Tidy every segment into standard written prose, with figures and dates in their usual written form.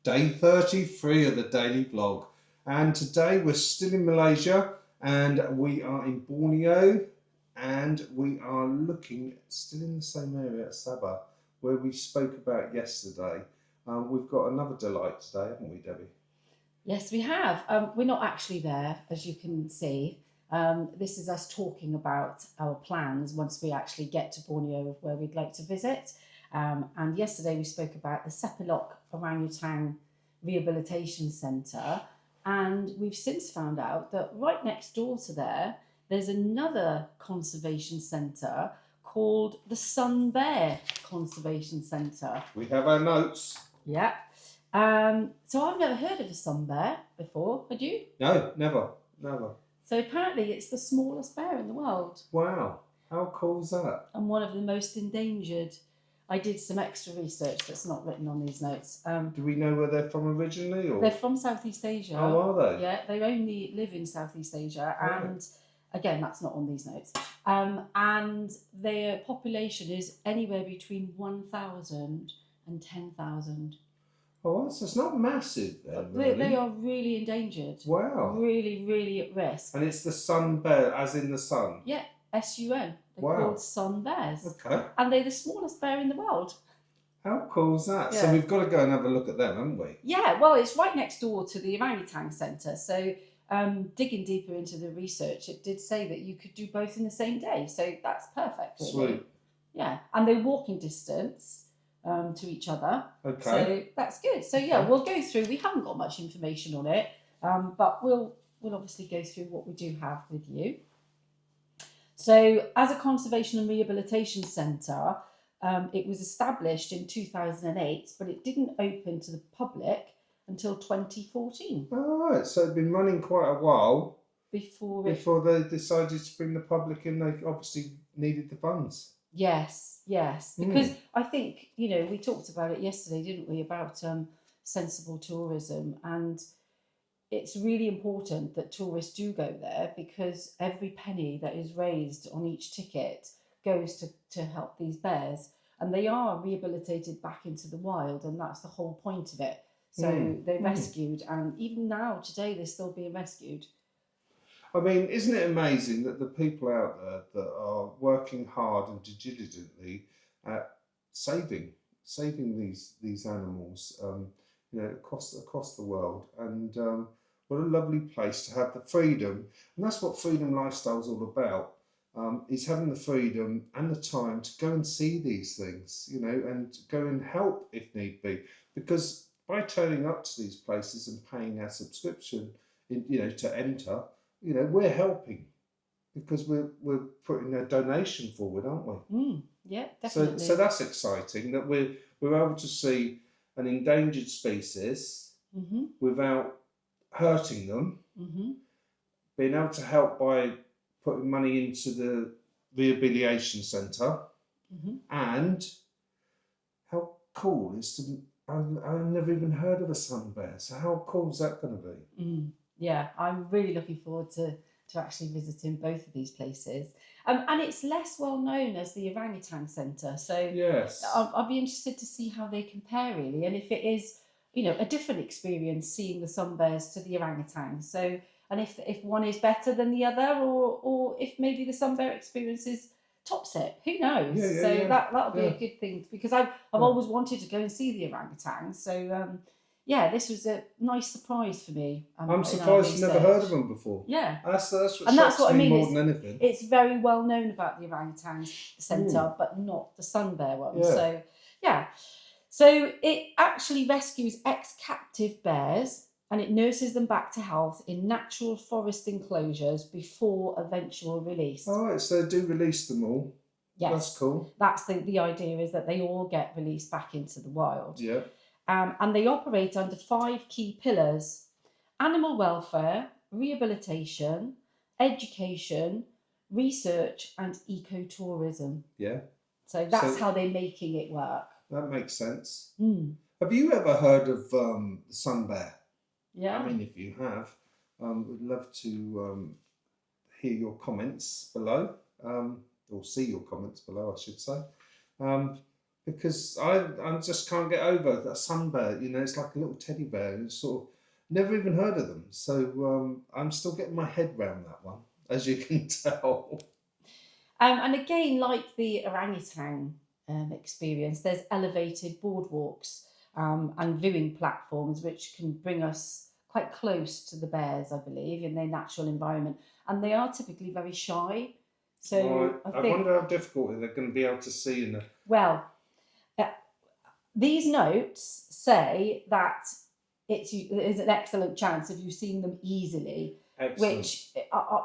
day 33 of the daily vlog. And today we're still in Malaysia and we are in Borneo and we are looking still in the same area at Sabah where we spoke about yesterday. We've got another delight today, haven't we, Debbie? Yes, we have. We're not actually there, as you can see. This is us talking about our plans once we actually get to Borneo, where we'd like to visit. And yesterday we spoke about the Sepilok Orangutan Rehabilitation Centre, and we've since found out that right next door to there's another conservation centre called the Sun Bear Conservation Centre. We have our notes. Yeah. So I've never heard of a sun bear before. Had you? No, never. So apparently it's the smallest bear in the world. Wow, how cool is that? And one of the most endangered. I did some extra research that's not written on these notes. Do we know where they're from originally? Or? They're from Southeast Asia. Oh, are they? Yeah, they only live in Southeast Asia. Right. And again, that's not on these notes. And their population is anywhere between 1,000 and 10,000. Oh, so it's not massive then, really. They are really endangered. Wow. Really, really at risk. And it's the sun bear, as in the sun? Yeah, SUN. They're Wow. called sun bears. Okay. And they're the smallest bear in the world. How cool is that? Yeah. So we've got to go and have a look at them, haven't we? Yeah, well, it's right next door to the orangutan centre. So digging deeper into the research, it did say that you could do both in the same day. So that's perfect, really. Sweet. Yeah, and they're walking distance to each other. Okay. So that's good. So yeah, we'll go through. We haven't got much information on it, but we'll obviously go through what we do have with you. So as a conservation and rehabilitation centre, it was established in 2008, but it didn't open to the public until 2014. All right, so it's been running quite a while before they decided to bring the public in. They obviously needed the funds. Yes, because I think, we talked about it yesterday, didn't we, about sensible tourism, and it's really important that tourists do go there because every penny that is raised on each ticket goes to help these bears, and they are rehabilitated back into the wild, and that's the whole point of it. So they're rescued, and even now, today, they're still being rescued. I mean, isn't it amazing that the people out there that are working hard and diligently at saving these animals, across the world, and what a lovely place to have the freedom, and that's what Freedom Lifestyle is all about. Is having the freedom and the time to go and see these things, and go and help if need be, because by turning up to these places and paying our subscription, to enter. We're helping because we're putting a donation forward, aren't we? Yeah, definitely. So that's exciting that we're able to see an endangered species without hurting them, being able to help by putting money into the rehabilitation centre, and how cool is to. I've never even heard of a sun bear, so how cool is that going to be? Yeah, I'm really looking forward to actually visiting both of these places. And it's less well known as the Orangutan Centre. So yes, I'll be interested to see how they compare, really, and if it is, a different experience seeing the sun bears to the orangutans. So, and if one is better than the other, or if maybe the sun bear experience is tops it, who knows? That'll be a good thing, because I've always wanted to go and see the orangutans. So this was a nice surprise for me. I'm surprised you've never heard of them before. Yeah, that's what I mean. More than anything, it's very well known about the orangutan centre, but not the sun bear one. Yeah. So it actually rescues ex-captive bears and it nurses them back to health in natural forest enclosures before eventual release. All right, so they do release them all. Yes, that's cool. That's the idea, is that they all get released back into the wild. Yeah. And they operate under 5 key pillars: animal welfare, rehabilitation, education, research, and ecotourism. Yeah. So that's how they're making it work. That makes sense. Have you ever heard of the sun bear? Yeah. I mean, if you have, we'd love to hear your comments below, or see your comments below, I should say. because I just can't get over that sun bear. You know, it's like a little teddy bear, and it's sort of never even heard of them. So I'm still getting my head round that one, as you can tell. And again, like the orangutan experience, there's elevated boardwalks and viewing platforms which can bring us quite close to the bears, I believe, in their natural environment. And they are typically very shy. Right. So I I think, wonder how difficult they're going to be able to see in the. well, uh, these notes say that there's an excellent chance of you seeing them easily, Excellent. which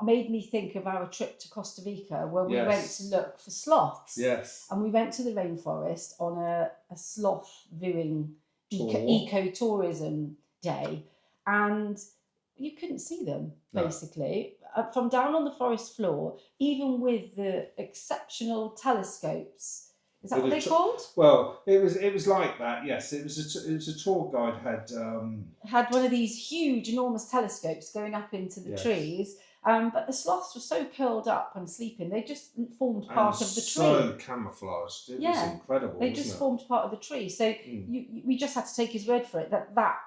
made me think of our trip to Costa Rica where we went to Yes. look for sloths. Yes. And we went to the rainforest on a sloth viewing Tour. eco-tourism day, and you couldn't see them No. basically from down on the forest floor, even with the exceptional telescopes. Is that With what a they're called? Well, it was like that. Yes, it was a tour guide Had one of these huge, enormous telescopes going up into the Yes. trees. But the sloths were so curled up and sleeping, they just formed part of the so tree. camouflaged. It was Yeah, incredible. They wasn't just it? formed part of the tree. So we just had to take his word for it that that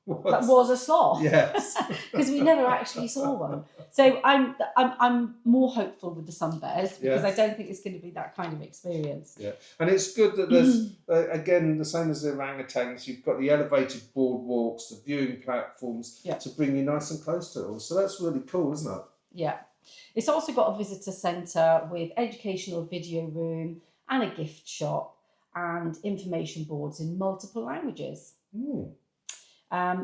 Was. was a sloth. Yes. Because we never actually saw one. So I'm more hopeful with the sun bears because I Yes. don't think it's going to be that kind of experience. Yeah, and it's good that there's again the same as the orangutans. You've got the elevated boardwalks, the viewing platforms Yeah. to bring you nice and close to it all. So that's really cool, isn't it? Yeah. It's also got a visitor centre with educational video room and a gift shop and information boards in multiple languages.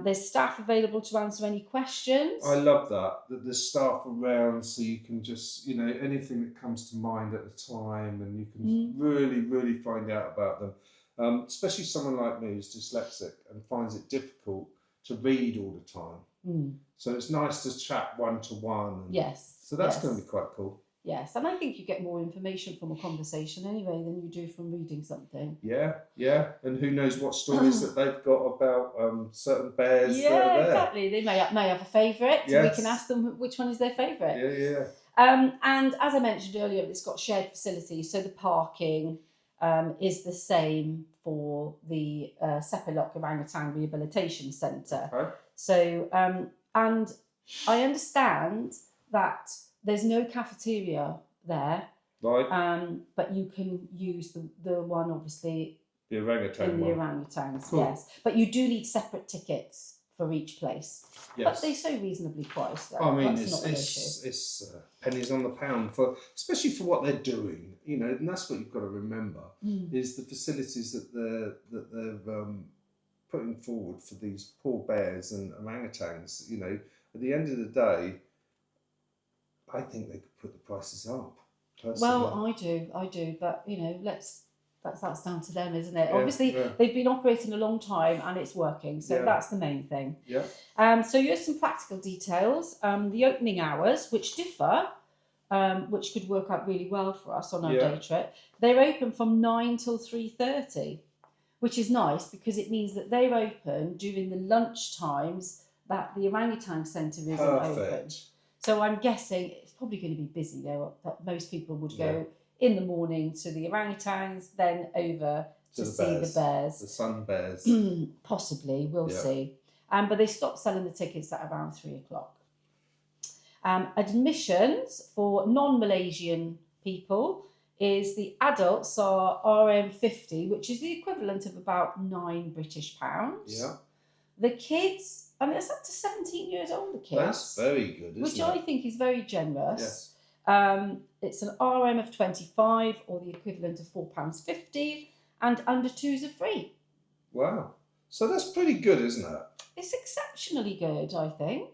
There's staff available to answer any questions. I love that there's staff around, so you can just, you know, anything that comes to mind at the time, and you can really find out about them. Especially someone like me who's dyslexic and finds it difficult to read all the time. So it's nice to chat one to one. Yes. So that's going to be quite cool. Yes, and I think you get more information from a conversation anyway than you do from reading something. Yeah, and who knows what stories that they've got about certain bears that are Yeah, there. exactly. They may have a favourite. Yes. We can ask them which one is their favourite. Yeah. And as I mentioned earlier, it's got shared facilities, so the parking is the same for the Sepilok Orangutan Rehabilitation Centre. Okay. So, and I understand that there's no cafeteria there. Right. But you can use the one, obviously, The orangutan in the one. orangutans, Cool. yes. But you do need separate tickets for each place. Yes. But they're so reasonably priced. I mean, that's not an issue. it's pennies on the pound for, especially for what they're doing. You know, and that's what you've got to remember is the facilities that they're putting forward for these poor bears and orangutans. You know, at the end of the day, I think they could put the prices up. Personally. Well, I do, but you know, that's down to them, isn't it? Yeah, Obviously, they've been operating a long time and it's working, so that's the main thing. Yeah. So here's some practical details. The opening hours, which differ, which could work out really well for us on our day trip. They're open from 9 till 3:30, which is nice because it means that they're open during the lunch times that the orangutan centre isn't open. So I'm guessing it's probably going to be busy though. That most people would go in the morning to the orangutans, then over to see the bears. The sun bears. Possibly, we'll see. But they stopped selling the tickets at around 3:00. Admissions for non-Malaysian people is the adults are RM50, which is the equivalent of about £9 British. Yeah. The kids, I mean, it's up to 17 years old, the kids. That's very good, isn't which it? I think is very generous. Yes. It's an RM of 25 or the equivalent of £4.50, and under twos are free. Wow. So that's pretty good, isn't it? It's exceptionally good, I think.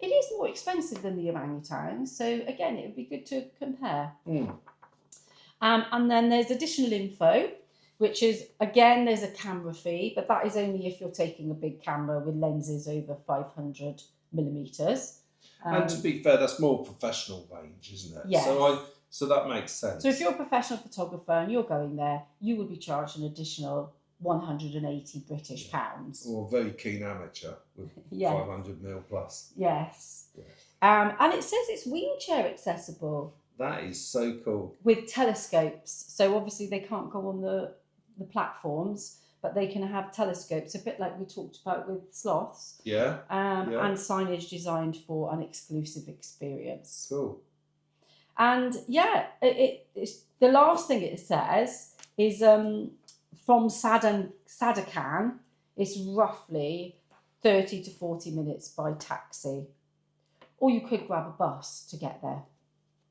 It is more expensive than the orangutans, so again, it would be good to compare. And then there's additional info, which is, again, there's a camera fee, but that is only if you're taking a big camera with lenses over 500 millimetres. And to be fair, that's more professional range, isn't it? Yes. So that makes sense. So if you're a professional photographer and you're going there, you would be charged an additional £180 British. Or a very keen amateur with 500 mil plus. Yes. And it says it's wheelchair accessible. That is so cool. With telescopes. So obviously they can't go on the the platforms, but they can have telescopes, a bit like we talked about with sloths, Yeah. Yeah. and signage designed for an exclusive experience. Cool. And yeah, it's the last thing it says is from Sadakan, it's roughly 30 to 40 minutes by taxi. Or you could grab a bus to get there.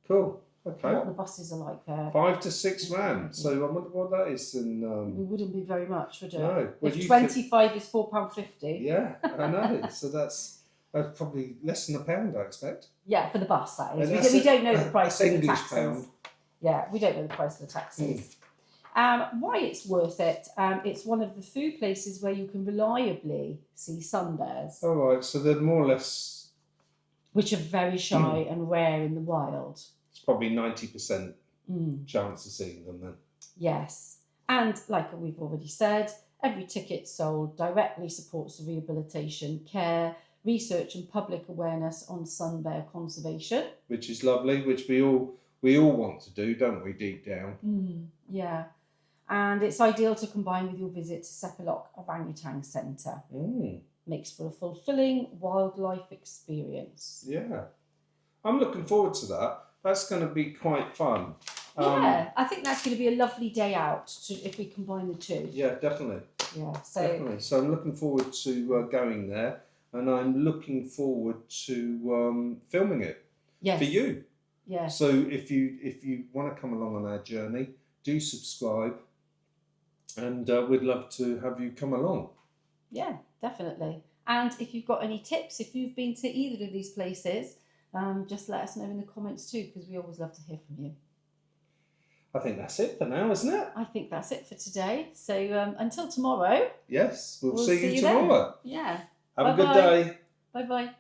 Cool. Okay. What the buses are like there. 5 to 6 rand. So I wonder what that is. And it wouldn't be very much, would it? no. Well, if 25 is £4.50. Yeah, I know. So that's probably less than £1, I expect. Yeah, for the bus, that is. And We don't know the price that's of the English taxis. pound. Yeah, we don't know the price of the taxis. Why it's worth it, it's one of the few places where you can reliably see sun bears. All right, so they're more or less... Which are very shy and rare in the wild. It's probably 90% chance of seeing them then. Yes. And like we've already said, every ticket sold directly supports the rehabilitation, care, research and public awareness on sun bear conservation. Which is lovely, which we all want to do, don't we, deep down? Yeah. And it's ideal to combine with your visit to Sepilok Orangutan Centre. Makes for a fulfilling wildlife experience. Yeah. I'm looking forward to that. That's going to be quite fun. Yeah, I think that's going to be a lovely day out if we combine the two. Yeah, definitely. Yeah, definitely. So I'm looking forward to going there, and I'm looking forward to filming it for you. Yeah. So if you want to come along on our journey, do subscribe, and we'd love to have you come along. Yeah, definitely. And if you've got any tips, if you've been to either of these places, just let us know in the comments too, because we always love to hear from you. I think that's it for now, isn't it? I think that's it for today. So until tomorrow. Yes, we'll see you tomorrow. Yeah. Have a good day. Bye-bye.